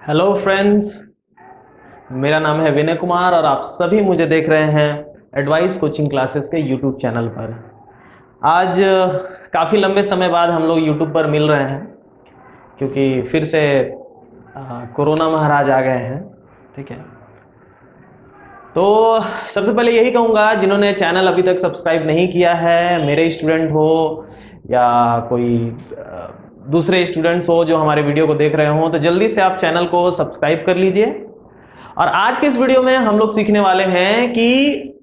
Hello friends, मेरा नाम है विनय कुमार और आप सभी मुझे देख रहे हैं एडवाइस कोचिंग क्लासेस के यूट्यूब चैनल पर। आज काफ़ी लंबे समय बाद हम लोग यूट्यूब पर मिल रहे हैं क्योंकि फिर से कोरोना महाराज आ गए हैं। ठीक है, तो सबसे पहले यही कहूँगा, जिन्होंने चैनल अभी तक सब्सक्राइब नहीं किया है, मेरे स्टूडेंट हो या कोई दूसरे स्टूडेंट्स हो जो हमारे वीडियो को देख रहे हो, तो जल्दी से आप चैनल को सब्सक्राइब कर लीजिए। और आज के इस वीडियो में हम लोग सीखने वाले हैं कि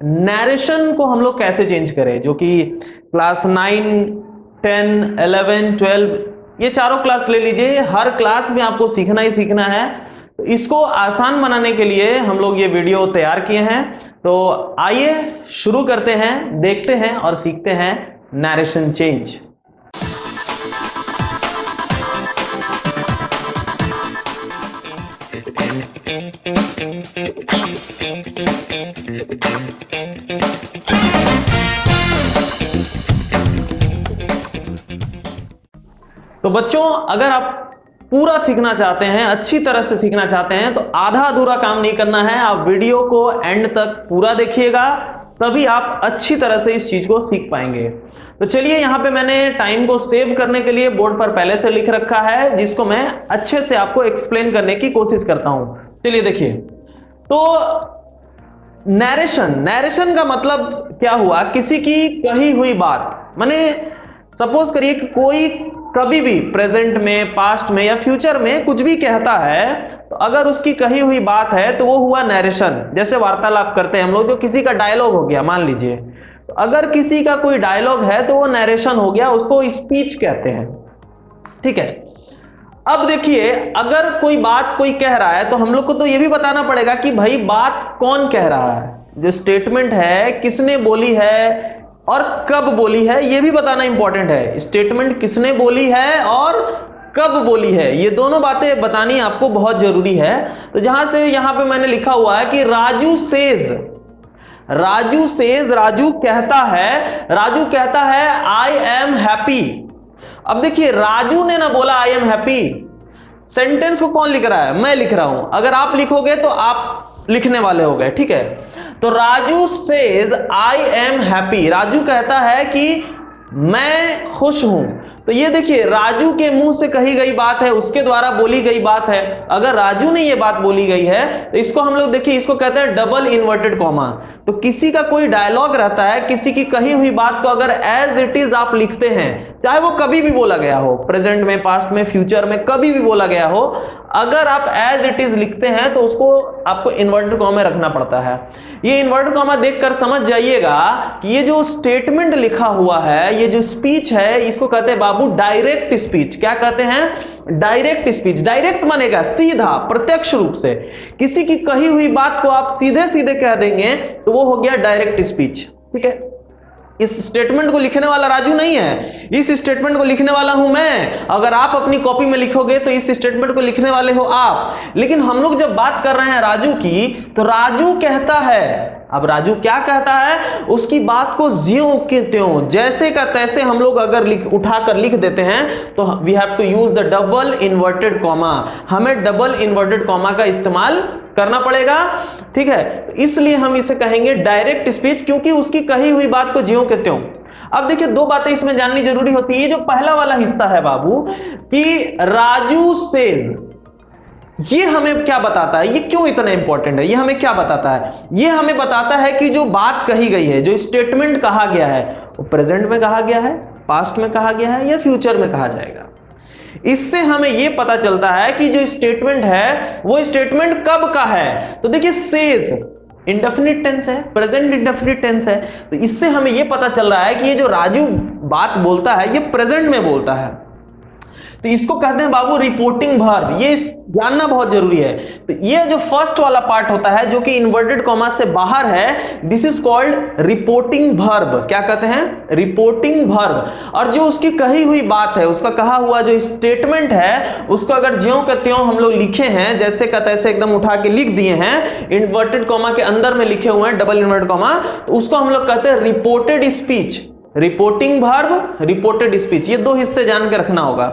नैरेशन को हम लोग कैसे चेंज करें, जो कि क्लास 9, 10, 11, 12 ये चारों क्लास ले लीजिए, हर क्लास में आपको सीखना ही सीखना है। तो इसको आसान बनाने के लिए हम लोग ये वीडियो तैयार किए हैं। तो आइए शुरू करते हैं, देखते हैं और सीखते हैं नैरेशन चेंज। तो बच्चों, अगर आप पूरा सीखना चाहते हैं, अच्छी तरह से सीखना चाहते हैं, तो आधा अधूरा काम नहीं करना है। आप वीडियो को एंड तक पूरा देखिएगा, तभी आप अच्छी तरह से इस चीज को सीख पाएंगे। तो चलिए, यहां पे मैंने टाइम को सेव करने के लिए बोर्ड पर पहले से लिख रखा है, जिसको मैं अच्छे से आपको एक्सप्लेन करने की कोशिश करता हूं। चलिए देखिए, तो नैरेशन का मतलब क्या हुआ? किसी की कही हुई बात, माने सपोज करिए कि कोई कभी भी प्रेजेंट में, पास्ट में या फ्यूचर में कुछ भी कहता है, तो अगर उसकी कही हुई बात है तो वो हुआ नैरेशन। जैसे वार्तालाप करते हैं हम लोग, जो किसी का डायलॉग हो गया मान लीजिए, तो अगर किसी का कोई डायलॉग है तो वो नैरेशन हो गया, उसको स्पीच कहते हैं। ठीक है, अब देखिए, अगर कोई बात कोई कह रहा है तो हम लोग को तो ये भी बताना पड़ेगा कि भाई बात कौन कह रहा है, जो स्टेटमेंट है किसने बोली है और कब बोली है, ये भी बताना इंपॉर्टेंट है। स्टेटमेंट किसने बोली है और कब बोली है, ये दोनों बातें बतानी आपको बहुत जरूरी है। तो जहां से यहां पे मैंने लिखा हुआ है कि राजू सेज, राजू कहता है आई एम हैप्पी। अब देखिए, राजू ने ना बोला आई एम हैप्पी, सेंटेंस को कौन लिख रहा है? मैं लिख रहा हूं। अगर आप लिखोगे तो आप लिखने वाले हो गए। ठीक है, तो Raju says I am happy, Raju कहता है कि मैं खुश हूं। तो ये देखिए, राजू के मुंह से कही गई बात है, उसके द्वारा बोली गई बात है। अगर राजू ने ये बात बोली गई है तो इसको हम लोग देखिए, इसको कहते हैं डबल इन्वर्टेड कॉमा। तो किसी का कोई डायलॉग रहता है, किसी की कही हुई बात को अगर एज इट इज आप लिखते हैं, चाहे वो कभी भी बोला गया हो, प्रेजेंट में, पास्ट में, फ्यूचर में, कभी भी बोला गया हो, अगर आप एज इट इज लिखते हैं तो उसको आपको इन्वर्टेड कॉमा में रखना पड़ता है। ये इन्वर्टेड कॉमा देखकर समझ जाइएगा कि ये जो स्टेटमेंट लिखा हुआ है, ये जो स्पीच है, इसको कहते हैं बाबू डायरेक्ट स्पीच। क्या कहते हैं? Direct speech. डायरेक्ट मानेगा सीधा, प्रत्यक्ष रूप से किसी की कही हुई बात को आप सीधे सीधे कह देंगे तो वो हो गया डायरेक्ट स्पीच। ठीक है, इस स्टेटमेंट को लिखने वाला राजू नहीं है, इस स्टेटमेंट को लिखने वाला हूं मैं। अगर आप अपनी कॉपी में लिखोगे तो इस स्टेटमेंट को लिखने वाले हो आप। लेकिन हम लोग जब बात कर रहे हैं राजू की, तो राजू कहता है, अब राजू क्या कहता है, उसकी बात को ज्यों के त्यों, जैसे का तैसे हम लोग अगर उठाकर लिख देते हैं तो we have to use the double inverted comma. हमें डबल इन्वर्टेड कॉमा का इस्तेमाल करना पड़ेगा। ठीक है, इसलिए हम इसे कहेंगे डायरेक्ट स्पीच, क्योंकि उसकी कही हुई बात को ज्यों के त्यों। अब देखिए, दो बातें इसमें जाननी जरूरी होती है। ये जो पहला वाला हिस्सा है बाबू, कि राजू सेज, ये हमें क्या बताता है, ये क्यों इतना इंपॉर्टेंट है? ये हमें क्या बताता है? ये हमें बताता है कि जो बात कही गई है, जो स्टेटमेंट कहा गया है, वो प्रेजेंट में कहा गया है, पास्ट में कहा गया है या फ्यूचर में कहा जाएगा। इससे हमें यह पता चलता है कि जो स्टेटमेंट है वो स्टेटमेंट कब का है। तो देखिए, सेज इंडेफिनिट टेंस है, प्रेजेंट इंडेफिनिट टेंस है। तो इससे हमें यह पता चल रहा है कि ये जो राजू बात बोलता है, ये प्रेजेंट में बोलता है। तो इसको कहते हैं बाबू रिपोर्टिंग वर्ब। ये जानना बहुत जरूरी है। तो ये जो फर्स्ट वाला पार्ट होता है, जो कि इन्वर्टेड कॉमा से बाहर है, this is called reporting verb. क्या कहते हैं? Reporting verb. और जो उसकी कही हुई बात है, उसका कहा हुआ जो स्टेटमेंट है, उसको अगर ज्यों का त्यों हम लोग लिखे हैं, जैसे का तैसे एकदम उठा के लिख दिए हैं, इन्वर्टेड कॉमा के अंदर में लिखे हुए हैं, डबल इन्वर्टेड कॉमा, तो उसको हम लोग कहते हैं reported speech. Reporting verb, reported speech, ये दो हिस्से जान के रखना होगा।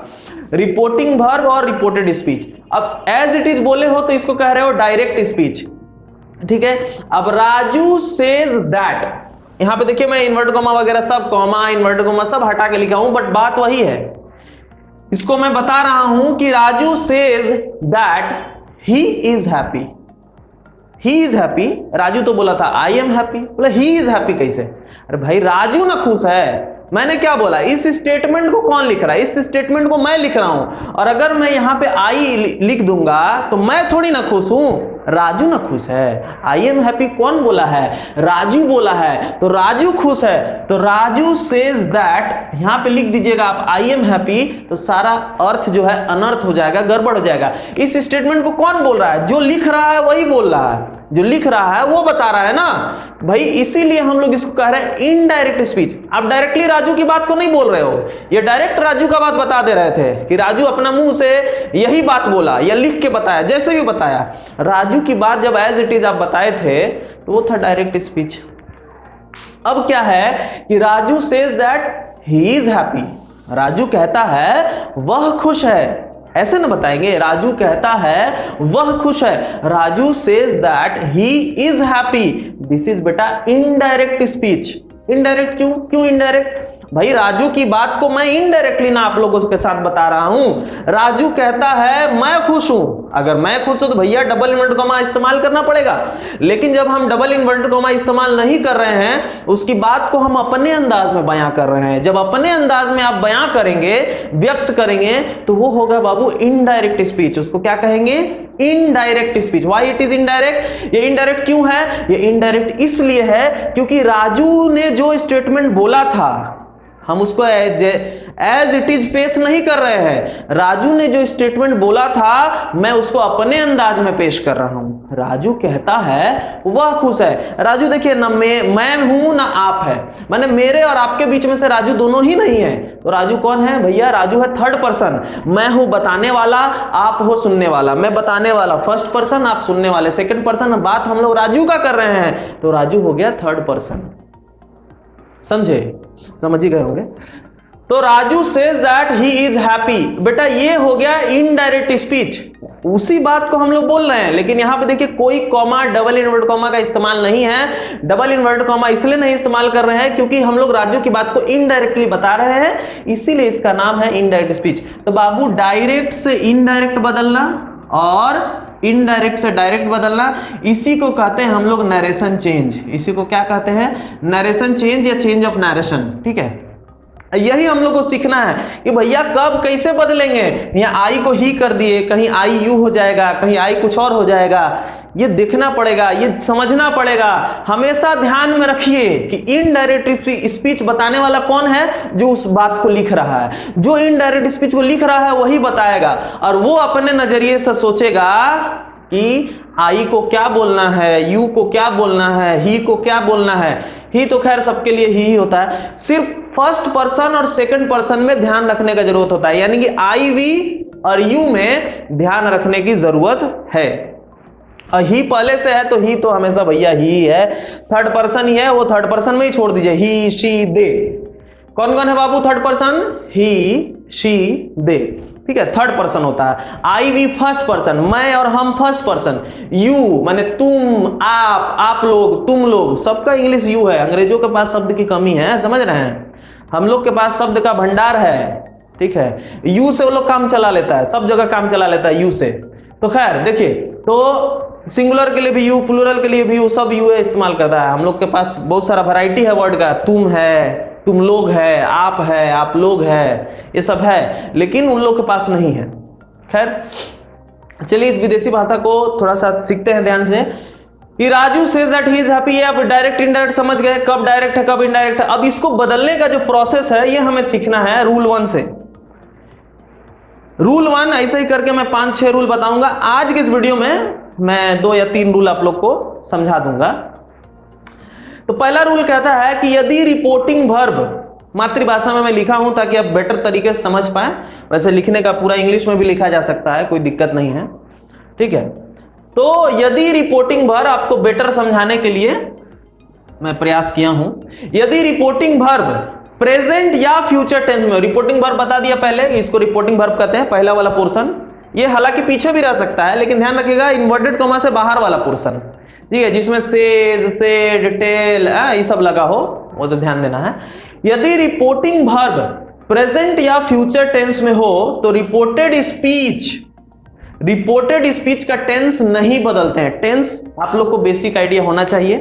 रिपोर्टिंग वर्ब और रिपोर्टेड स्पीच। अब एज इट इज बोले हो तो इसको कह रहे हो डायरेक्ट स्पीच, ठीक है। अब राजू सेज दैट, यहां पे देखिए मैं इन्वर्ट कॉमा वगैरह सब कॉमा इन्वर्ट कॉमा सब हटा के लिखा हूं, बट बात वही है। इसको मैं बता रहा हूं कि Raju says that he is happy. He is happy, Raju तो बोला था आई एम हैप्पी, बोला ही इज हैप्पी कैसे? अरे भाई राजू ना खुश है, मैंने क्या बोला, इस स्टेटमेंट को कौन लिख रहा है? इस स्टेटमेंट को मैं लिख रहा हूं, और अगर मैं यहां पे आई लिख दूंगा तो मैं थोड़ी ना खुश हूं, राजू ना खुश है। आई एम हैप्पी कौन बोला है? राजू बोला है, तो राजू खुश है। तो राजू सेज दैट, यहां पे लिख दीजिएगा आप आई एम हैप्पी, तो सारा अर्थ जो है अनर्थ हो जाएगा, गड़बड़ हो जाएगा। इस स्टेटमेंट को कौन बोल रहा है? जो लिख रहा है वही बोल रहा है, जो लिख रहा है वो बता रहा है ना भाई, इसीलिए हम लोग इसको कह रहे हैं इनडायरेक्ट स्पीच। आप डायरेक्टली राजू की बात को नहीं बोल रहे हो, ये डायरेक्ट राजू का बात बता दे रहे थे कि राजू अपना मुंह से यही बात बोला या लिख के बताया, जैसे भी बताया। राजू की बात जब एज इट इज आप बताए थे तो वो था डायरेक्ट स्पीच। अब क्या है कि Raju says that he is happy, Raju कहता है वह खुश है, ऐसे ना बताएंगे, राजू कहता है वह खुश है। Raju says that he is happy, this is बेटा इनडायरेक्ट स्पीच। इनडायरेक्ट क्यों इनडायरेक्ट? भाई राजू की बात को मैं इनडायरेक्टली ना आप लोगों के साथ बता रहा हूं। राजू कहता है मैं खुश हूं, अगर मैं खुश हूं तो भैया डबल इन्वर्ट कॉमा इस्तेमाल करना पड़ेगा, लेकिन जब हम डबल इन्वर्ट कॉमा इस्तेमाल नहीं कर रहे हैं, उसकी बात को हम अपने अंदाज में बयां कर रहे हैं। जब अपने अंदाज में आप बयां करेंगे, व्यक्त करेंगे, तो वो होगा बाबू इनडायरेक्ट स्पीच। उसको क्या कहेंगे? Indirect speech. Why it is indirect? ये इनडायरेक्ट क्यों है? ये इनडायरेक्ट इसलिए है क्योंकि राजू ने जो स्टेटमेंट बोला था हम उसको एज इट इज पेश नहीं कर रहे हैं। राजू ने जो स्टेटमेंट बोला था मैं उसको अपने अंदाज में पेश कर रहा हूं। राजू कहता है वह खुश है। राजू देखिए ना मैं हूं ना आप है, माने मेरे और आपके बीच में से राजू दोनों ही नहीं है। तो राजू कौन है भैया? राजू है थर्ड पर्सन। मैं हूं बताने वाला, आप हो सुनने वाला। मैं बताने वाला फर्स्ट पर्सन, आप सुनने वाले सेकंड पर्सन। बात हम लोग राजू का कर रहे हैं, तो राजू हो गया थर्ड पर्सन। समझे? समझ ही गए होंगे। तो Raju says that he is happy, बेटा ये हो गया इनडायरेक्ट स्पीच। उसी बात को हम लोग बोल रहे हैं, लेकिन यहां पे देखिए कोई कॉमा डबल इन्वर्ट कॉमा का इस्तेमाल नहीं है। डबल इन्वर्ट कॉमा इसलिए नहीं इस्तेमाल कर रहे हैं क्योंकि हम लोग राजू की बात को इनडायरेक्टली बता रहे हैं, इसीलिए इसका नाम है इनडायरेक्ट स्पीच। तो बाबू डायरेक्ट से इनडायरेक्ट बदलना और इनडायरेक्ट से डायरेक्ट बदलना, इसी को कहते हैं हम लोग नरेशन चेंज। इसी को क्या कहते हैं? नरेशन चेंज या चेंज ऑफ नरेशन। ठीक है, यही हम लोग को सीखना है कि भैया कब कैसे बदलेंगे। यहाँ आई को ही कर दिए, कहीं आई यू हो जाएगा, कहीं आई कुछ और हो जाएगा। ये देखना पड़ेगा, ये समझना पड़ेगा। हमेशा ध्यान में रखिए कि इनडायरेक्ट स्पीच बताने वाला कौन है? जो उस बात को लिख रहा है। जो इनडायरेक्ट स्पीच को लिख रहा है वही बताएगा, और वो अपने नजरिए से सोचेगा कि आई को क्या बोलना है, यू को क्या बोलना है, ही को क्या बोलना है। ही तो खैर सबके लिए ही होता है, सिर्फ फर्स्ट पर्सन और सेकंड पर्सन में ध्यान रखने का जरूरत होता है, यानी कि आई वी और यू में ध्यान रखने की जरूरत है। ही पहले से है तो ही तो हमेशा भैया ही है, थर्ड पर्सन ही है, वो थर्ड पर्सन में ही छोड़ दीजिए। ही शी दे, कौन कौन है बाबू third person? He she they. ठीक है, थर्ड पर्सन होता है। आई वी फर्स्ट पर्सन, मैं और हम फर्स्ट पर्सन। यू माने तुम, आप लोग, तुम लोग, सबका इंग्लिश यू है। अंग्रेजों के पास शब्द की कमी है, समझ रहे हैं? हम लोग के पास शब्द का भंडार है। ठीक है, यू से वो लोग काम चला लेता है, सब जगह काम चला लेता है यू से। तो खैर देखिए, तो सिंगुलर के लिए भी यू, प्लूरल के लिए भी यू, सब यू इस्तेमाल करता है। हम लोग के पास बहुत सारा वैरायटी है वर्ड का। तुम है, तुम लोग है, आप लोग है, ये सब है, लेकिन उन लोग के पास नहीं है। खैर चलिए इस विदेशी भाषा को थोड़ा सा सीखते हैं ध्यान से। कि Raju says that he is happy, आप डायरेक्ट इनडायरेक्ट समझ गए, कब डायरेक्ट है कब इनडायरेक्ट है। अब इसको बदलने का जो प्रोसेस है ये हमें सीखना है रूल 1 से। रूल 1 ऐसे ही करके मैं 5-6 रूल बताऊंगा। आज के इस वीडियो में मैं 2 या 3 रूल आप लोग को समझा दूंगा। तो पहला रूल कहता है कि यदि रिपोर्टिंग वर्ब, मातृभाषा में मैं लिखा हूं ताकि आप बेटर तरीके से समझ पाए, वैसे लिखने का पूरा इंग्लिश में भी लिखा जा सकता है, कोई दिक्कत नहीं है। ठीक है, तो यदि रिपोर्टिंग वर्ब, आपको बेटर समझाने के लिए मैं प्रयास किया हूं, यदि रिपोर्टिंग वर्ब प्रेजेंट या फ्यूचर टेंस में, रिपोर्टिंग वर्ब बता दिया पहले, इसको रिपोर्टिंग वर्ब कहते हैं, पहला वाला पोर्शन। ये हालांकि पीछे भी रह सकता है, लेकिन ध्यान रखिएगा इन्वर्टेड कॉमा से बाहर वाला पोर्शन, ठीक है, जिसमें सेज, सेड, टेल ये सब लगा हो, वो तो ध्यान देना है। यदि रिपोर्टिंग वर्ब प्रेजेंट या फ्यूचर टेंस में हो तो रिपोर्टेड स्पीच का टेंस नहीं बदलते हैं। टेंस आप लोग को बेसिक आइडिया होना चाहिए।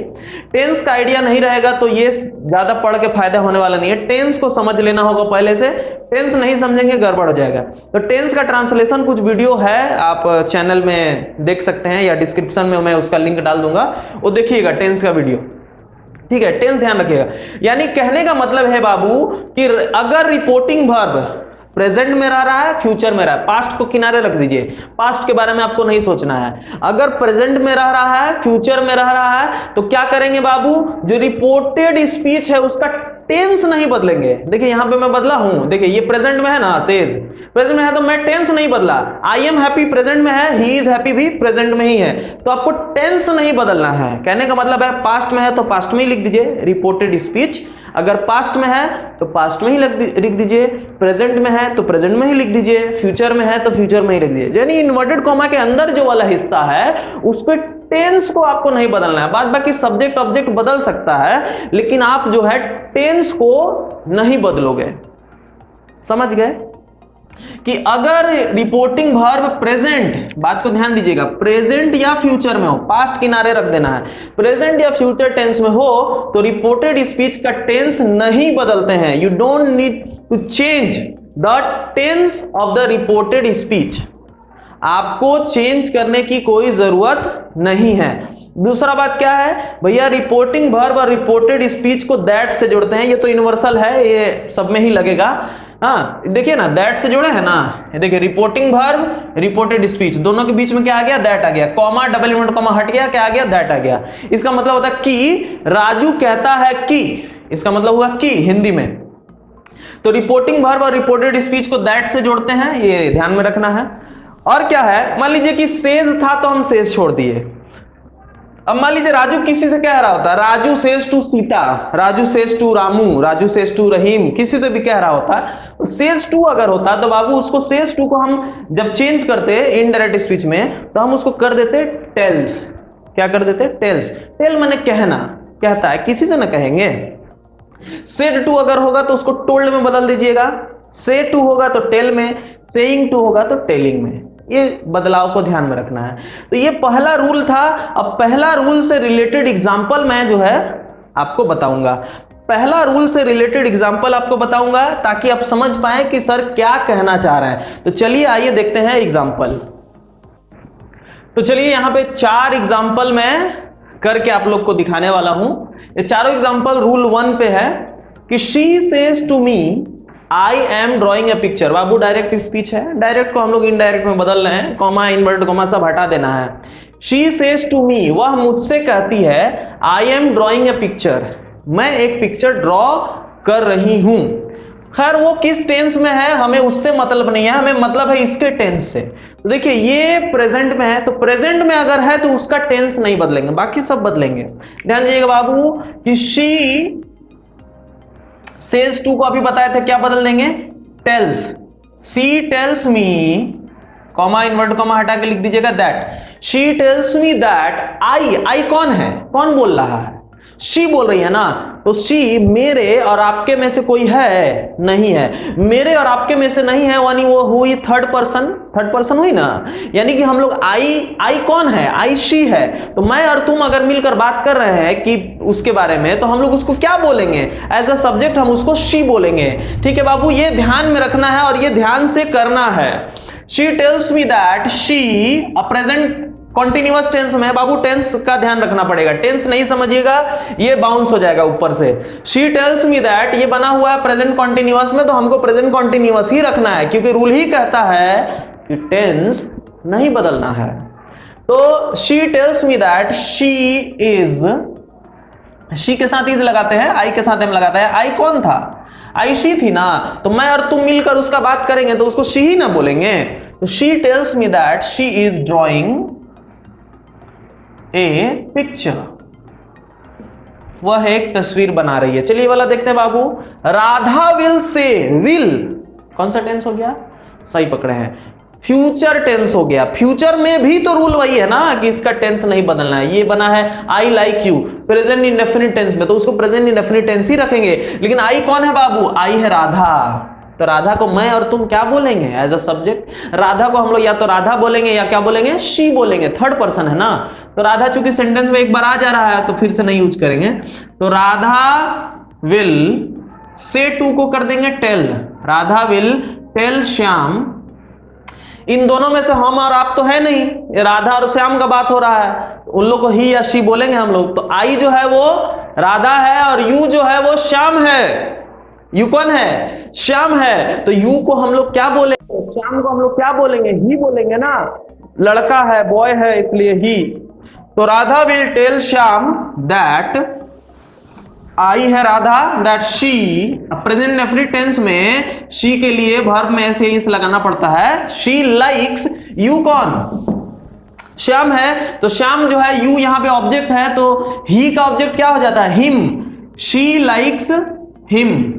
टेंस का आइडिया नहीं रहेगा तो ये ज्यादा पढ़ के फायदा होने वाला नहीं है। टेंस को समझ लेना होगा पहले से, टेंस नहीं समझेंगे गड़बड़ हो जाएगा। तो टेंस का ट्रांसलेशन कुछ वीडियो है, आप चैनल में देख सकते हैं या डिस्क्रिप्शन में मैं उसका लिंक डाल दूंगा, वो देखिएगा टेंस का वीडियो, ठीक है। टेंस ध्यान रखिएगा, यानी कहने का मतलब है बाबू कि अगर रिपोर्टिंग वर्ब प्रेजेंट में रह रहा है, फ्यूचर में रहा है, पास्ट को किनारे रख दीजिए, पास्ट के बारे में आपको नहीं सोचना है। अगर प्रेजेंट में रह रहा है, फ्यूचर में रह रहा है, तो क्या करेंगे बाबू, जो रिपोर्टेड स्पीच है उसका टेंस नहीं बदलेंगे। देखिए यहां पे मैं बदला हूं, देखिए ये प्रेजेंट में है ना, सेज प्रेजेंट में है तो मैं टेंस नहीं बदला। आई एम हैप्पी प्रेजेंट में है, ही इज हैप्पी भी प्रेजेंट में ही है, तो आपको टेंस नहीं बदलना है। कहने का मतलब है पास्ट में है तो पास्ट में ही लिख दीजिए रिपोर्टेड स्पीच, अगर पास्ट में है तो पास्ट में ही लिख दीजिए, प्रेजेंट में है तो प्रेजेंट में ही लिख दीजिए, फ्यूचर में है तो फ्यूचर में ही लिख दीजिए। यानी इन्वर्टेड कॉमा के अंदर जो वाला हिस्सा है उसको टेंस को आपको नहीं बदलना है। बाद बाकी सब्जेक्ट ऑब्जेक्ट बदल सकता है, लेकिन आप जो है टेंस को नहीं बदलोगे। समझ गए कि अगर रिपोर्टिंग वर्ब प्रेजेंट, बात को ध्यान दीजिएगा, प्रेजेंट या फ्यूचर में हो, पास्ट किनारे रख देना है, प्रेजेंट या फ्यूचर टेंस में हो तो रिपोर्टेड स्पीच का टेंस नहीं बदलते हैं। You don't need to change the tense of the reported speech, आपको चेंज करने की कोई जरूरत नहीं है। दूसरा बात क्या है भैया, रिपोर्टिंग वर्ब और रिपोर्टेड स्पीच को दैट से जोड़ते हैं, ये तो यूनिवर्सल है, ये सब में ही लगेगा। हाँ देखिए ना, दैट से जोड़े है ना, देखिए रिपोर्टिंग वर्ब रिपोर्टेड स्पीच दोनों के बीच में क्या आ गया, दैट आ गया, कॉमा डबल इन्वर्टेड कॉमा हट गया, क्या आ गया, दैट आ गया। इसका मतलब होता है कि राजू कहता है कि, इसका मतलब हुआ कि हिंदी में। तो रिपोर्टिंग वर्ब और रिपोर्टेड स्पीच को दैट से जोड़ते हैं, ये ध्यान में रखना है। और क्या है, मान लीजिए कि सेज था तो हम सेज छोड़ दिए। अब मान लीजिए राजू किसी से कह रहा होता, Raju says to Sita, Raju says to Ramu, Raju says to Rahim, किसी से भी कह रहा होता, तो सेज टू अगर होता तो बाबू उसको सेज टू को हम जब चेंज करते इनडायरेक्ट स्पीच में तो हम उसको कर देते टेल्स। क्या कर देते, टेल्स। टेल माने कहना, कहता है, किसी से ना कहेंगे। सेड टू अगर होगा तो उसको टोल्ड में बदल दीजिएगा, से टू होगा तो टेल में, सेइंग टू होगा तो टेलिंग में। ये बदलाव को ध्यान में रखना है। तो ये पहला रूल था। अब पहला रूल से रिलेटेड एग्जांपल मैं जो है आपको बताऊंगा, पहला रूल से रिलेटेड एग्जांपल आपको बताऊंगा ताकि आप समझ पाए कि सर क्या कहना चाह रहे हैं। तो चलिए आइए देखते हैं एग्जांपल। तो चलिए यहां पे 4 एग्जांपल मैं करके आप लोग को दिखाने वाला हूं। ये चारों एग्जांपल रूल 1 पे है कि she says to me I am drawing a picture. बाबू डायरेक्ट स्पीच है, डायरेक्ट को हम लोग इनडायरेक्ट में बदल रहे हैं, कॉमा इन्वर्टेड कॉमा सब हटा देना है। शी सेज टू मी, वह मुझसे कहती है, आई एम ड्रॉइंग ए पिक्चर, मैं एक पिक्चर ड्रॉ कर रही हूं। खैर वो किस टेंस में है हमें उससे मतलब नहीं है, हमें मतलब है इसके टेंस से। तो देखिए ये प्रेजेंट में है, तो प्रेजेंट में अगर है तो उसका टेंस नहीं बदलेंगे, बाकी सब बदलेंगे। ध्यान दीजिएगा बाबू कि शी सेज टू को अभी बताया था, क्या बदल देंगे, tells. She tells me, comma invert comma हटा के लिख दीजिएगा that. She tells me that I कौन है, कौन बोल रहा है, शी बोल रही है ना। तो शी मेरे और आपके में से कोई है, नहीं है, मेरे और आपके में से नहीं है, यानी वो हुई थर्ड पर्सन हुई ना। यानी कि हम लोग आई कौन है, आई शी है। तो मैं और तुम अगर मिलकर बात कर रहे हैं कि उसके बारे में, तो हम लोग उसको क्या बोलेंगे, एज अ सब्जेक्ट हम उसको शी बोलेंगे। ठीक है बाबू, ये ध्यान में रखना है और ये ध्यान से करना है। She tells me that she, present continuous tense में बाबू टेंस का ध्यान रखना पड़ेगा, टेंस नहीं समझिएगा ये बाउंस हो जाएगा ऊपर से। शी टेल्स मी दैट, ये बना हुआ है प्रेजेंट कॉन्टिन्यूअस में, तो हमको प्रेजेंट कॉन्टिन्यूअस ही रखना है क्योंकि रूल ही कहता है कि टेंस नहीं बदलना है। तो she tells me that she is, she के साथ इज लगाते हैं, आई के साथ एम लगाता है। आई कौन था, आई शी थी ना। तो मैं और तुम मिलकर उसका बात करेंगे तो उसको शी ही ना बोलेंगे। तो she tells me that she is drawing a picture. वह एक तस्वीर बना रही है। चलिए वाला देखते हैं बाबू। राधा विल से, विल कौन सा टेंस हो गया? सही पकड़े हैं, फ्यूचर टेंस हो गया। फ्यूचर में भी तो रूल वही है ना कि इसका टेंस नहीं बदलना है। ये बना है I like you, present indefinite tense में, तो उसको प्रेजेंट इंडेफिनिट टेंस ही रखेंगे। लेकिन आई कौन है बाबू? आई है राधा। तो राधा को मैं और तुम क्या बोलेंगे एज अ सब्जेक्ट? राधा को हम लोग या तो राधा बोलेंगे या क्या बोलेंगे? शी बोलेंगे। थर्ड पर्सन है ना, तो राधा चूंकि सेंटेंस में एक बार आ जा रहा है तो फिर से नहीं यूज करेंगे। तो राधा विल से टू को कर देंगे tell. Radha will tell Shyam. इन दोनों में से हम और आप तो है नहीं, ये राधा और श्याम का बात हो रहा है, उन लोग को ही या शी बोलेंगे हम लोग। तो आई जो है वो राधा है और यू जो है वो श्याम है। यू कौन है? श्याम है। तो यू को हम लोग क्या बोलेंगे? श्याम को हम लोग क्या बोलेंगे? ही बोलेंगे ना, लड़का है, बॉय है, इसलिए ही। तो Radha will tell Shyam that, I है Radha, that she, present indefinite tense में शी के लिए वर्ब में ऐसे इस लगाना पड़ता है। शी लाइक्स यू, कौन? श्याम है। तो श्याम जो है, यू यहां पे ऑब्जेक्ट है, तो ही का ऑब्जेक्ट क्या हो जाता है? हिम। She likes him.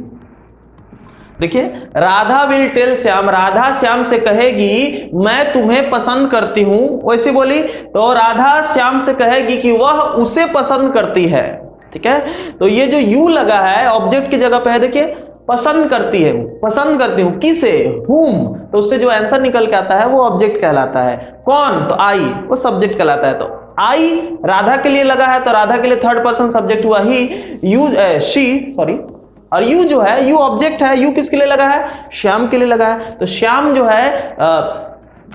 देखिए, राधा विल टेल श्याम, राधा श्याम से कहेगी मैं तुम्हें पसंद करती हूं, वैसे बोली। तो राधा श्याम से कहेगी कि वह उसे पसंद करती है। ठीक है, तो ये जो यू लगा है ऑब्जेक्ट की जगह पे है, देखिए पसंद करती है, पसंद करती हूं, किसे? हुम। तो उससे जो आंसर निकल के आता है वो ऑब्जेक्ट कहलाता है। कौन? तो आई, वो सब्जेक्ट कहलाता है। तो आई राधा के लिए लगा है, तो राधा के लिए थर्ड पर्सन सब्जेक्ट हुआ ही। यू शी, सॉरी, और यू जो है, यू ऑब्जेक्ट है। यू किसके लिए लगा है? श्याम के लिए लगा है। तो श्याम जो है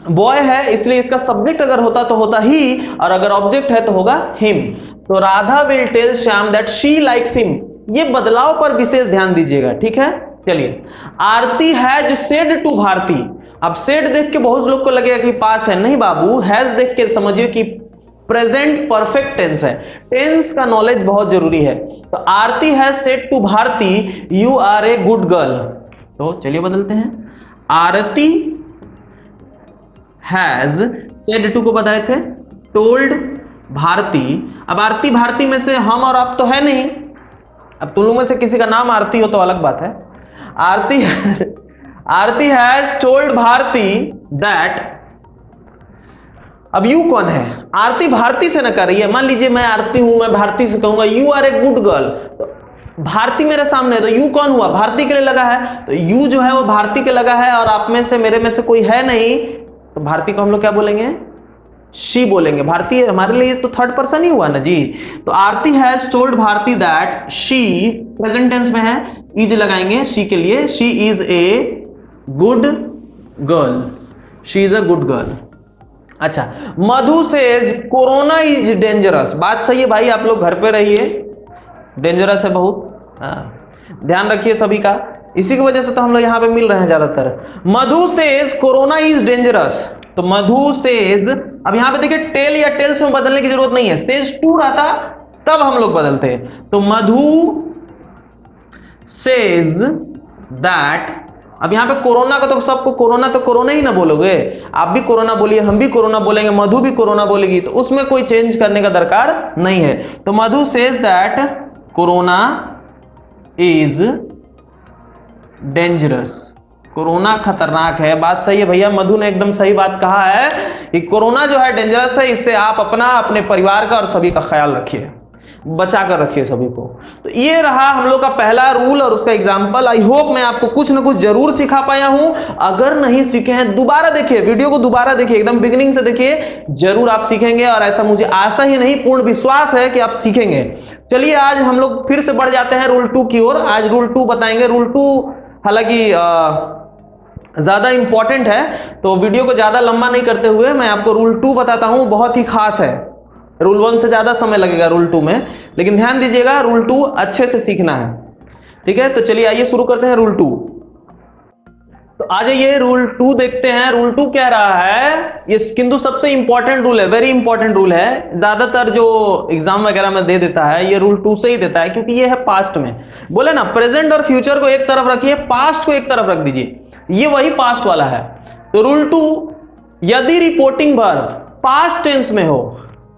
बॉय है, इसलिए इसका सब्जेक्ट अगर होता तो होता ही, और अगर ऑब्जेक्ट है तो होगा हिम। तो Radha will tell Shyam that she likes him. ये बदलाव पर विशेष ध्यान दीजिएगा, ठीक है। चलिए, Aarti has said to Bharati. अब सेड देख के बहुत लोग को लगेगा कि पास्ट है, नहीं बाबू, हैज देख के समझिए कि प्रेजेंट परफेक्ट टेंस है। टेंस का नॉलेज बहुत जरूरी है। तो Aarti has said to Bharti you are a good girl. तो चलिए बदलते हैं, आरती हैज सेड टू को बताए थे टोल्ड भारती। अब आरती भारती में से हम और आप तो है नहीं, अब तुम लोग में से किसी का नाम आरती हो तो अलग बात है। आरती हैज टोल्ड भारती दैट, अब यू कौन है? आरती भारती से न कर रही है। मान लीजिए मैं आरती हूं, मैं भारती से कहूंगा you are a good girl, तो भारती मेरे सामने है, तो यू कौन हुआ? भारती के लिए लगा है। तो यू जो है वो भारती के लगा है, और आप में से मेरे में से कोई है नहीं, तो भारती को हम लोग क्या बोलेंगे? शी बोलेंगे। भारती हमारे लिए तो थर्ड पर्सन ही हुआ ना जी। तो Aarti has told Bharti that she, present tense में है, इज लगाएंगे शी के लिए। She is a good girl, she is a good girl. अच्छा, Madhu says corona is dangerous. बात सही है भाई, आप लोग घर पे रहिए, डेंजरस है बहुत, ध्यान रखिए सभी का। इसी की वजह से तो हम लोग यहां पे मिल रहे हैं ज्यादातर। मधु सेज कोरोना इज डेंजरस। तो मधु सेज, अब यहां पे देखिए टेल या टेल्स में बदलने की जरूरत नहीं है, सेज टू रहता तब हम लोग बदलते हैं। तो मधु सेज दैट, अब यहां पे कोरोना का तो सबको कोरोना ही ना बोलोगे, आप भी कोरोना बोलिए, हम भी कोरोना बोलेंगे, मधु भी कोरोना बोलेगी, तो उसमें कोई चेंज करने का दरकार नहीं है। तो Madhu says that corona is dangerous, corona खतरनाक है। बात सही है भैया, मधु ने एकदम सही बात कहा है कि कोरोना जो है डेंजरस है, इससे आप अपना, अपने परिवार का और सभी का ख्याल रखिए, बचा कर रखिए सभी को। तो ये रहा हम लोग का पहला रूल और उसका एग्जाम्पल। आई होप मैं आपको कुछ ना कुछ जरूर सिखा पाया हूं। अगर नहीं सीखे हैं, दोबारा देखिए वीडियो को, दोबारा देखिए, एकदम बिगिनिंग से देखिए, जरूर आप सीखेंगे, और ऐसा मुझे आशा ही नहीं पूर्ण विश्वास है कि आप सीखेंगे। चलिए आज हम लोग फिर से बढ़ जाते हैं रूल 2 की ओर। आज रूल 2 बताएंगे। रूल 2 हालांकि ज्यादा इंपॉर्टेंट है, तो वीडियो को ज्यादा लंबा नहीं करते हुए मैं आपको रूल 2 बताता हूं। बहुत ही खास है, रूल 1 से ज्यादा समय लगेगा रूल 2 में, लेकिन ध्यान दीजिएगा रूल 2 अच्छे से सीखना है, ठीक है। तो चलिए आइए शुरू करते हैं रूल 2। तो आ जाइए रूल 2 देखते हैं। रूल 2 कह रहा है, ये किंतु सबसे इंपॉर्टेंट रूल है, वेरी इंपॉर्टेंट रूल है। ज्यादातर जो एग्जाम वगैरह में दे देता है ये रूल 2 से ही देता है, क्योंकि ये है पास्ट में। बोले ना प्रेजेंट और फ्यूचर को एक तरफ रखिए, पास्ट को एक तरफ रख दीजिए, ये वही पास्ट वाला है। तो रूल 2, यदि रिपोर्टिंग वर्ब पास्ट टेंस में हो,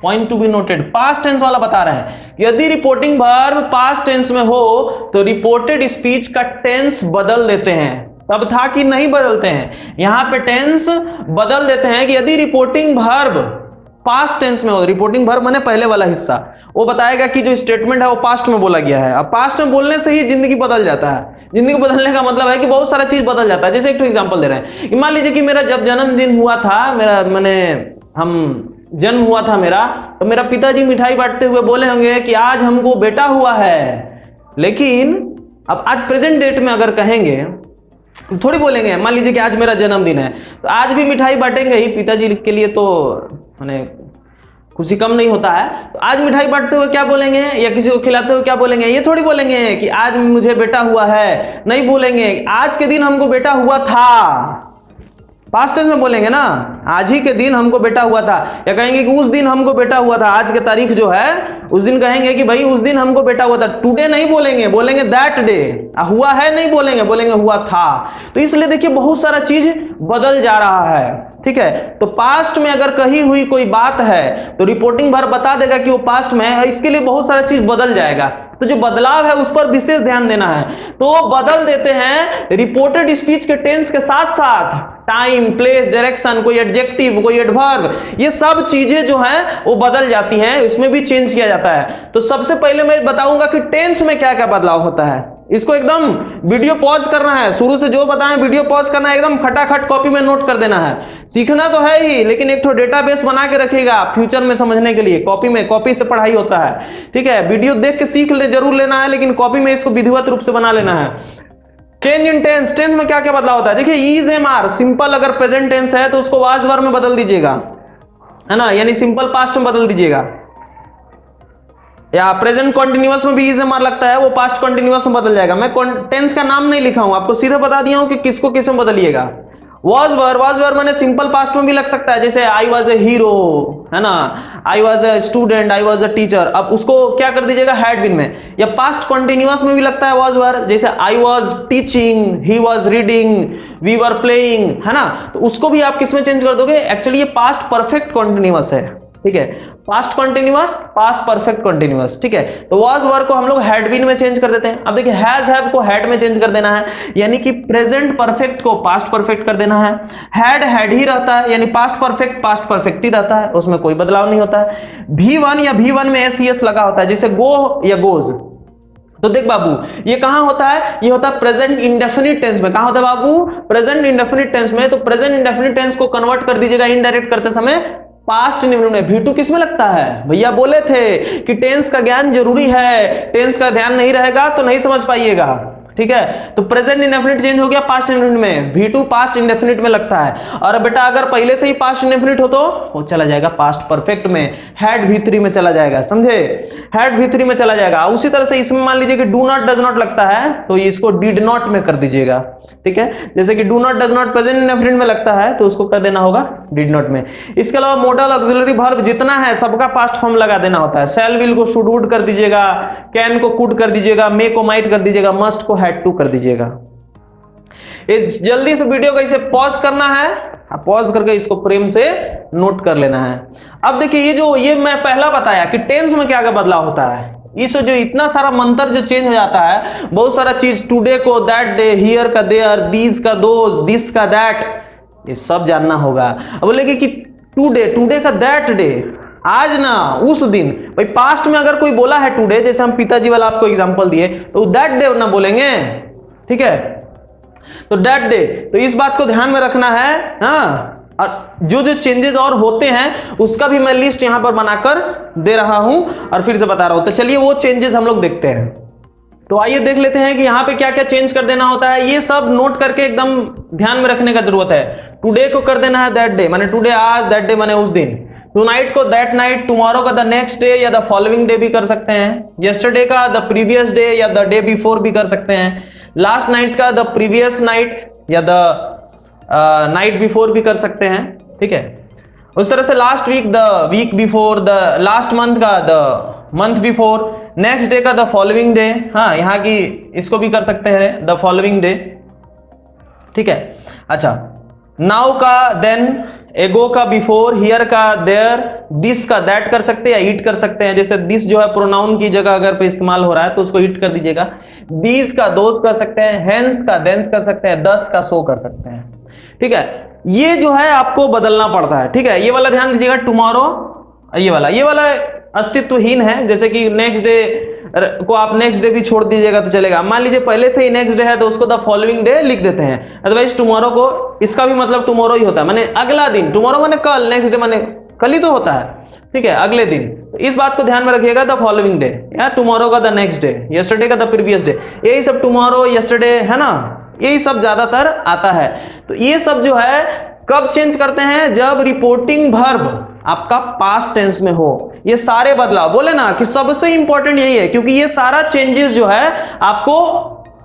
point to be noted, past tense वाला बता रहे हैं। यदि रिपोर्टिंग वर्ब पास्ट टेंस में हो तो रिपोर्टेड स्पीच का टेंस बदल देते हैं। तब था कि नहीं बदलते हैं, यहां पे टेंस बदल देते हैं कि यदि रिपोर्टिंग वर्ब पास्ट टेंस में हो, रिपोर्टिंग वर्ब माने पहले वाला हिस्सा, वो बताएगा कि जो स्टेटमेंट है वो पास्ट में बोला गया है। अब पास्ट में बोलने से ही जिंदगी बदल जाता है। जिंदगी बदलने का मतलब है कि बहुत सारा चीज बदल जाता है। जैसे एक एग्जांपल दे रहे हैं, मान लीजिए कि मेरा जब जन्मदिन हुआ था, मेरा जन्म हुआ था मेरा, तो मेरा पिताजी मिठाई बांटते हुए बोले होंगे कि आज हमको बेटा हुआ है। लेकिन अब आज प्रेजेंट डेट में अगर कहेंगे थोड़ी बोलेंगे, मान लीजिए कि आज मेरा जन्मदिन है तो आज भी मिठाई बांटेंगे ही, पिताजी के लिए तो माने खुशी कम नहीं होता है। तो आज मिठाई बांटते हुए क्या बोलेंगे, या किसी को खिलाते हुए क्या बोलेंगे, ये थोड़ी बोलेंगे कि आज मुझे बेटा हुआ है, नहीं बोलेंगे। आज के दिन हमको बेटा हुआ था, पास्ट टेंस में बोलेंगे ना, आज ही के दिन हमको बेटा हुआ था। या कहेंगे कि उस दिन हमको बेटा हुआ था, आज के तारीख जो है उस दिन कहेंगे कि भाई उस दिन हमको बेटा हुआ था। टुडे नहीं बोलेंगे, बोलेंगे दैट डे। हुआ है नहीं बोलेंगे, बोलेंगे हुआ था। तो इसलिए देखिए बहुत सारा चीज बदल जा रहा है, ठीक है। तो पास्ट में अगर कही हुई कोई बात है तो रिपोर्टिंग वर्ब बता देगा कि वो पास्ट में है, इसके लिए बहुत सारा चीज बदल जाएगा। तो जो बदलाव है उस पर विशेष ध्यान देना है। तो बदल देते हैं रिपोर्टेड स्पीच के टेंस के साथ साथ टाइम, प्लेस, डायरेक्शन, कोई एडजेक्टिव, कोई एडवर्ब, ये सब चीजें जो हैं वो बदल जाती हैं, इसमें भी चेंज किया जाता है। तो सबसे पहले मैं बताऊंगा कि टेंस में क्या क्या बदलाव होता है। इसको एकदम वीडियो पॉज करना है, शुरू से जो बताएं वीडियो पॉज करना है, एकदम खटाखट कॉपी में नोट कर देना है। सीखना तो है ही, लेकिन एक तो डेटाबेस बना के रखिएगा फ्यूचर में समझने के लिए। कॉपी से पढ़ाई होता है, ठीक है। वीडियो देख के सीख ले जरूर लेना है, लेकिन कॉपी में इसको विधिवत रूप से बना लेना है। चेंज इन टेंस, टेंस में क्या क्या बदलाव होता है। देखिए इज एम आर, सिंपल अगर प्रेजेंट टेंस है तो उसको वाज वर्ब में बदल दीजिएगा, है ना, यानी सिंपल पास्ट में बदल दीजिएगा। या प्रेजेंट कॉन्टिन्यूअस में भी इज एम आर लगता है, वो पास्ट कॉन्टिन्यूअस में बदल जाएगा। मैं टेंस का नाम नहीं लिखा हूं, आपको सीधे बता दिया हूं कि किसको किस में बदलिएगा। वाज वर्ब मैंने सिंपल पास्ट में भी लग सकता है, जैसे आई वॉज ए हीरो, है ना, I was a student, I was a teacher. अब उसको क्या कर दीजिएगा हैड बीन में। या पास्ट कॉन्टिन्यूअस में भी लगता है वाज वर्ब, जैसे I was teaching, he was reading, we were playing, है ना। तो उसको भी आप किस में चेंज कर दोगे, एक्चुअली ये पास्ट परफेक्ट कॉन्टिन्यूअस है, ठीक है। Past continuous, past perfect continuous, ठीक है। तो वाज वर्ब को हम लोग हैड बीन में चेंज कर देते हैं। अब देखिए हैज हैव को हैड में चेंज कर देना है, यानी कि प्रेजेंट परफेक्ट को पास्ट परफेक्ट कर देना है। हैड ही रहता है, यानी पास्ट परफेक्ट ही रहता है, उसमें कोई बदलाव नहीं होता है। V1 या V1 में एस लगा होता है, जैसे गो या गोज। तो देख बाबू ये कहां होता है, ये होता है प्रेजेंट इंडेफिनिट टेंस में। कहां होता है बाबू, प्रेजेंट इंडेफिनिट टेंस में। तो प्रेजेंट इंडेफिनिट टेंस को कन्वर्ट कर दीजिएगा इनडायरेक्ट करते समय पास्ट इंडेफिनिट में। V2 किस में लगता है, भैया बोले थे कि टेंस का ज्ञान जरूरी है, टेंस का ध्यान नहीं रहेगा तो नहीं समझ पाइएगा, ठीक है। तो प्रेजेंट इंडेफिनिट चेंज हो गया पास्ट इंडेफिनिट में, V2 पास्ट इंडेफिनिट में लगता है। और बेटा अगर पहले से ही पास्ट इंडेफिनिट हो तो वो चला जाएगा पास्ट परफेक्ट में, हैड V3 में चला जाएगा, समझे, हैड V3 में चला जाएगा। उसी तरह से इसमें मान लीजिए कि डू नॉट डज नॉट लगता है तो इसको डिड नॉट में कर दीजिएगा, ठीक है। जैसे कि do not does not present indefinite में लगता है तो उसको कर देना होगा डिड नॉट में। इसके अलावा मॉडल ऑक्सिलरी वर्ब जितना है सबका पास्ट फॉर्म लगा देना होता है। शैल विल को शुड वुड कर दीजिएगा, कैन को कुड कर दीजिएगा, मे को माइट कर दीजिएगा, मस्ट को हैड टू कर दीजिएगा। इस जल्दी से वीडियो को इसे पॉज करना है, पॉज करके इसको प्रेम से नोट कर लेना है। अब देखिए ये मैं पहला बताया कि टेंस में क्या क्या बदलाव होता है। इस जो इतना सारा मंत्र जो चेंज हो जाता है, बहुत सारा चीज, टुडे को दैट डे, हियर का देयर, दीज का दोज, दिस का दैट, ये सब जानना होगा। अब बोलेंगे कि टुडे का दैट डे, आज ना उस दिन। भाई पास्ट में अगर कोई बोला है टुडे, जैसे हम पिताजी वाला आपको एग्जांपल दिए, तो दैट डे ना बोलेंगे, ठीक है। तो दैट डे, तो इस बात को ध्यान में रखना है, हाँ। और जो चेंजेस और होते हैं उसका भी मैं लिस्ट यहां पर बनाकर दे रहा हूं और फिर से बता रहा हूं। तो चलिए वो चेंजेस हम लोग देखते हैं। तो आइए देख लेते हैं कि यहां पे क्या क्या चेंज कर देना होता है। ये सब नोट करके एकदम ध्यान में रखने का जरूरत है। टुडे को कर देना है दैट डे, माने टुडे आज, दैट डे माने उस दिन। टुनाइट को दैट नाइट, टुमारो का द नेक्स्ट डे या द फॉलोइंग डे भी कर सकते हैं। यस्टरडे का द प्रीवियस डे या द डे बिफोर भी कर सकते हैं। लास्ट नाइट का द प्रीवियस नाइट या द नाइट बिफोर भी कर सकते हैं, ठीक है। उस तरह से last week the week before, the last month का the month before, next day का द फॉलोइंग डे, हाँ यहाँ की इसको भी कर सकते हैं द फॉलोइंग डे, ठीक है। अच्छा, नाउ का देन, एगो का बिफोर, हियर का देयर, दिस का दैट कर सकते हैं या ईट कर सकते हैं। जैसे दिस जो है प्रोनाउन की जगह अगर पे इस्तेमाल हो रहा है तो उसको ईट कर दीजिएगा। दीज का दोस कर सकते हैं, हेंस का देंस कर सकते हैं, दस का सो कर सकते हैं। ठीक है, ये जो है आपको बदलना पड़ता है। ठीक है, ये वाला ध्यान दीजिएगा, टुमारो, ये वाला अस्तित्वहीन है। जैसे कि नेक्स्ट डे को आप नेक्स्ट डे भी छोड़ दीजिएगा तो चलेगा। मान लीजिए पहले से ही नेक्स्ट डे है तो उसको द फॉलोइंग डे लिख देते हैं। अदरवाइज टुमारो को, इसका भी मतलब टुमारो ही होता है, माने अगला दिन। टुमारो माने कल, नेक्स्ट डे माने कल ही तो होता है। ठीक है, अगले दिन। तो इस बात को ध्यान में रखिएगा, द फॉलोइंग डे या टुमारो का द नेक्स्ट डे, यस्टरडे का द प्रीवियस डे, यही सब टुमारो, यस्टरडे है ना, यही सब ज्यादातर आता है। तो ये सब जो है कब चेंज करते हैं, जब रिपोर्टिंग वर्ब आपका पास्ट टेंस में हो। ये सारे बदलाव बोले ना कि सबसे इंपॉर्टेंट यही है, क्योंकि ये सारा चेंजेस जो है आपको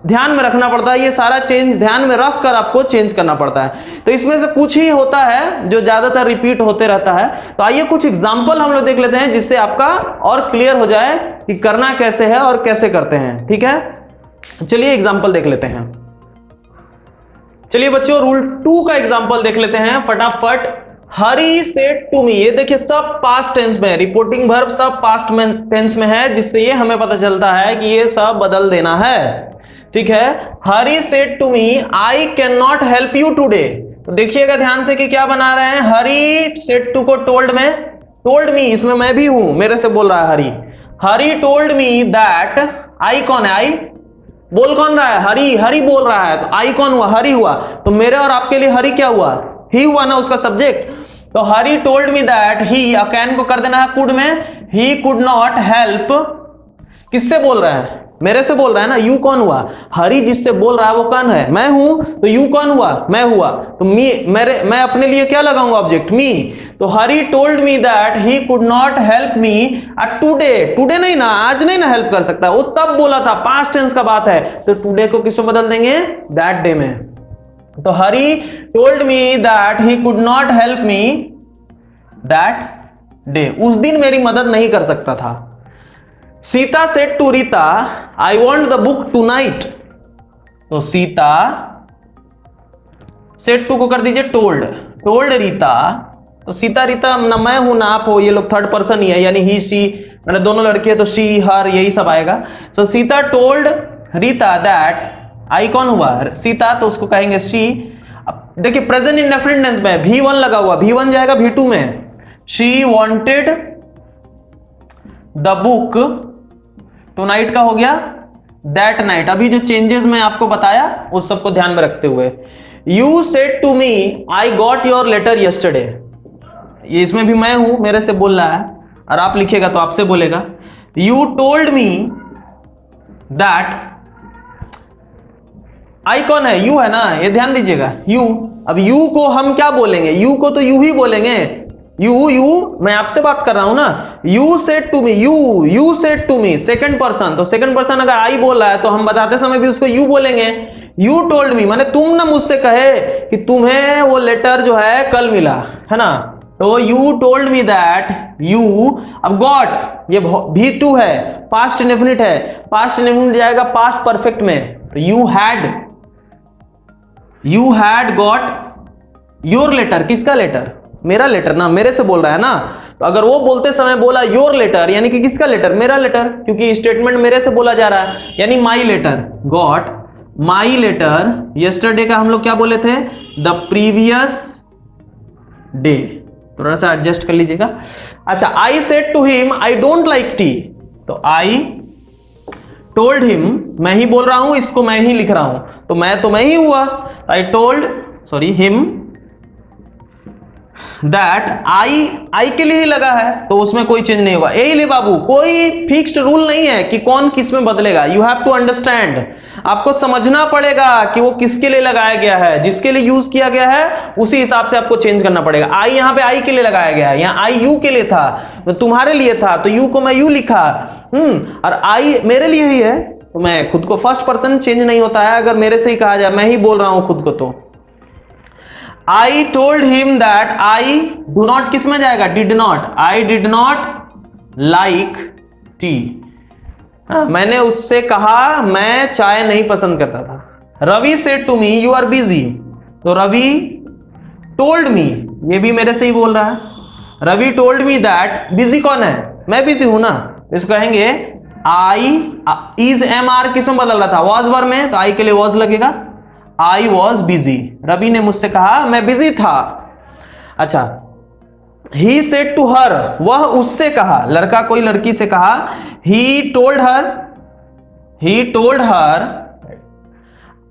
ध्यान में रखना पड़ता है। ये सारा चेंज ध्यान में रखकर आपको चेंज करना पड़ता है। तो इसमें से कुछ ही होता है जो ज्यादातर रिपीट होते रहता है। तो आइए कुछ एग्जांपल हम लोग देख लेते हैं, जिससे आपका और क्लियर हो जाए कि करना कैसे है और कैसे करते हैं। ठीक है, चलिए एग्जाम्पल देख लेते हैं। चलिए बच्चों, रूल 2 का एग्जाम्पल देख लेते हैं फटाफट। हरी सेड टू मी, ये देखिए सब पास्ट टेंस में है, रिपोर्टिंग वर्ब सब पास्ट टेंस में है, जिससे ये हमें पता चलता है कि ये सब बदल देना है। ठीक है, Hari said to me I can not help you today. तो देखिएगा ध्यान से कि क्या बना रहे हैं, हरी सेड टू को टोल्ड में, टोल्ड मी इसमें मैं भी हूं, मेरे से बोल रहा है हरी। हरी टोल्ड मी दैट, आई कौन है, आई बोल कौन रहा है, हरी, हरी बोल रहा है। तो आई कौन हुआ, हरी हुआ। तो मेरे और आपके लिए हरी क्या हुआ, ही हुआ ना, उसका सब्जेक्ट। तो Hari told me that he, can को कर देना है कुड में, ही कुड नॉट हेल्प। किससे बोल रहा है, मेरे से बोल रहा है ना। यू कौन हुआ, हरी जिससे बोल रहा है वो कौन है, मैं हूं। तो यू कौन हुआ, मैं हुआ। तो मी, मैं अपने लिए क्या लगाऊंगा ऑब्जेक्ट, मी। तो Hari told me that he could not help me today. Today नहीं ना, आज नहीं ना हेल्प कर सकता, वो तब बोला था, पास्ट टेंस का बात है। तो टुडे को किसमें बदल देंगे, दैट डे में। तो Hari told me that he could not help me that day, उस दिन मेरी मदद नहीं कर सकता था। Sita said to Rita I want the book tonight. तो सीता सेड टू को कर दीजिए टोल्ड, टोल्ड रीता। तो सीता रीता ना मैं हूं ना आप हो, ये लोग थर्ड पर्सन ही है, यानी ही शी, मैंने दोनों लड़के हैं तो शी हर यही सब आएगा। तो Sita told Rita that, I कौन हुआ, सीता, तो उसको कहेंगे शी। अब देखिए प्रेजेंट इंडेफिनिट टेंस में V1 लगा हुआ, V1 जाएगा V2 में। She wanted the book tonight का हो गया दैट नाइट। अभी जो चेंजेस मैं आपको बताया उस सबको ध्यान में रखते हुए, you said to me I got your letter yesterday, ये इसमें भी मैं हूं, मेरे से बोल रहा है, और आप लिखेगा तो आपसे बोलेगा। You told me that, I कौन है, यू है ना, ये ध्यान दीजिएगा, यू। अब यू को हम क्या बोलेंगे, यू को तो यू ही बोलेंगे, यू मैं आपसे बात कर रहा हूं ना। You said to me, you said to me, second person. तो सेकंड पर्सन अगर आई बोल रहा है तो हम बताते समय भी उसको यू बोलेंगे। यू टोल्ड मी माने तुम ना मुझसे कहे कि तुम्हें वो लेटर जो है कल मिला है ना। तो you told me that you, अब गॉट ये V2 है, पास्ट इंडेफिनिट है, पास्ट इंडेफिनिट जाएगा पास्ट परफेक्ट में। तो you had got your letter, किसका लेटर, मेरा लेटर ना, मेरे से बोल रहा है ना। तो अगर वो बोलते समय बोला योर लेटर, यानी कि किसका लेटर, मेरा लेटर, क्योंकि स्टेटमेंट मेरे से बोला जा रहा है, यानी my letter, got my letter yesterday का हम लोग क्या बोले थे, द प्रीवियस डे। थोड़ा सा एडजस्ट कर लीजिएगा। अच्छा, I said to him I don't like tea. तो आई टोल्ड हिम, मैं ही बोल रहा हूं, इसको मैं ही लिख रहा हूं, तो मैं ही हुआ। आई टोल्ड हिम दैट, आई के लिए ही लगा है तो उसमें कोई चेंज नहीं होगा। यही ले बाबू, कोई फिक्स्ड रूल नहीं है कि कौन किस में बदलेगा। यू हैव टू अंडरस्टैंड, आपको समझना पड़ेगा कि वो किसके लिए लगाया गया है, जिसके लिए यूज किया गया है उसी हिसाब से आपको चेंज करना पड़ेगा। आई यहाँ पे आई के लिए लगाया गया है, यहाँ आई यू के लिए था, तुम्हारे लिए था, तो यू को मैं यू लिखा, और आई मेरे लिए ही है, तो मैं खुद को फर्स्ट पर्सन चेंज नहीं होता है अगर मेरे से ही कहा जाए, मैं ही बोल रहा हूं खुद को। तो I told him that I do not, किस में जाएगा, did not, I did not like tea। मैंने उससे कहा मैं चाय नहीं पसंद करता था। Ravi said to me you are busy। तो रवि told me, ये भी मेरे से ही बोल रहा है। Ravi told me that, busy कौन है, मैं बिजी हूं ना, इसको कहेंगे आई, इज एम आर किस में बदल रहा था, वॉज वर्ब में, तो आई के लिए वॉज लगेगा, आई वॉज बिजी, रवि ने मुझसे कहा मैं बिजी था। अच्छा, ही सेड टू हर, वह उससे कहा, लड़का कोई लड़की से कहा, he told her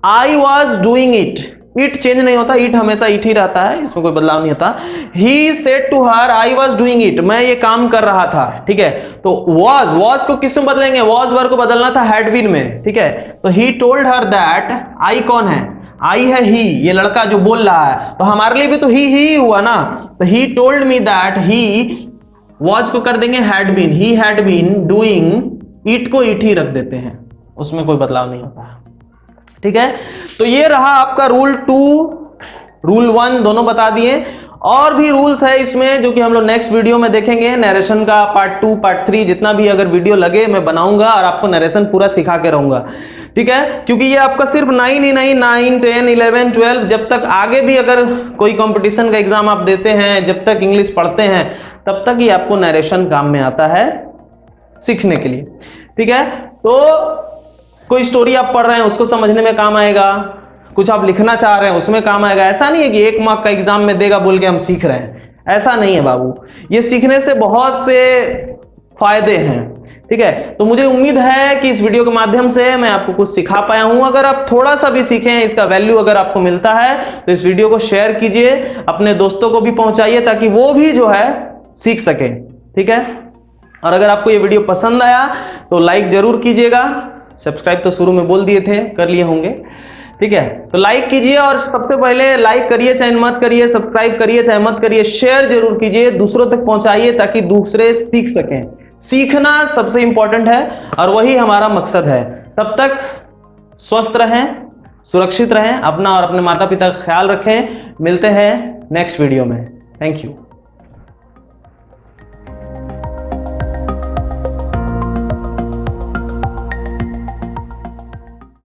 I was doing it, it change नहीं होता, इट हमेशा इट ही रहता है, इसमें कोई बदलाव नहीं होता। He said to her I was doing it, मैं ये काम कर रहा था, ठीक है। तो वॉज को किस में बदलेंगे, वॉज वर्ब को बदलना था हैड बीन में, ठीक है। तो he told her that, I कौन है, आई है ही, ये लड़का जो बोल रहा है, तो हमारे लिए भी तो ही हुआ ना, तो he told me that he, was को कर देंगे had been, he had been doing, it को इट ही रख देते हैं, उसमें कोई बदलाव नहीं होता है, ठीक है। तो ये रहा आपका रूल 2, रूल 1 दोनों बता दिए। और भी रूल्स है इसमें जो कि हम लोग नेक्स्ट वीडियो में देखेंगे, नरेशन का पार्ट 2 पार्ट 3 जितना भी अगर वीडियो लगे मैं बनाऊंगा और आपको नरेशन पूरा सिखा के रहूंगा, ठीक है। क्योंकि ये आपका सिर्फ 9 ही नहीं, 9, 10, 11, 12 जब तक आगे भी अगर कोई कंपटीशन का एग्जाम आप देते हैं, जब तक इंग्लिश पढ़ते हैं तब तक ही आपको नरेशन काम में आता है सीखने के लिए, ठीक है। तो कोई स्टोरी आप पढ़ रहे हैं उसको समझने में काम आएगा, कुछ आप लिखना चाह रहे हैं उसमें काम आएगा। ऐसा नहीं है कि 1 मार्क का एग्जाम में देगा बोल के हम सीख रहे हैं, ऐसा नहीं है बाबू, ये सीखने से बहुत से फायदे हैं, ठीक है। तो मुझे उम्मीद है कि इस वीडियो के माध्यम से मैं आपको कुछ सिखा पाया हूं। अगर आप थोड़ा सा भी सीखें, इसका वैल्यू अगर आपको मिलता है तो इस वीडियो को शेयर कीजिए, अपने दोस्तों को भी पहुंचाइए ताकि वो भी जो है सीख सके, ठीक है। और अगर आपको ये वीडियो पसंद आया तो लाइक जरूर कीजिएगा, सब्सक्राइब तो शुरू में बोल दिए थे, कर लिए होंगे, ठीक है। तो लाइक कीजिए, और सबसे पहले लाइक करिए चाहे मत करिए, सब्सक्राइब करिए चाहे मत करिए, शेयर जरूर कीजिए, दूसरों तक पहुंचाइए ताकि दूसरे सीख सकें। सीखना सबसे इंपॉर्टेंट है और वही हमारा मकसद है। तब तक स्वस्थ रहें, सुरक्षित रहें, अपना और अपने माता पिता का ख्याल रखें। मिलते हैं नेक्स्ट वीडियो में। Thank you.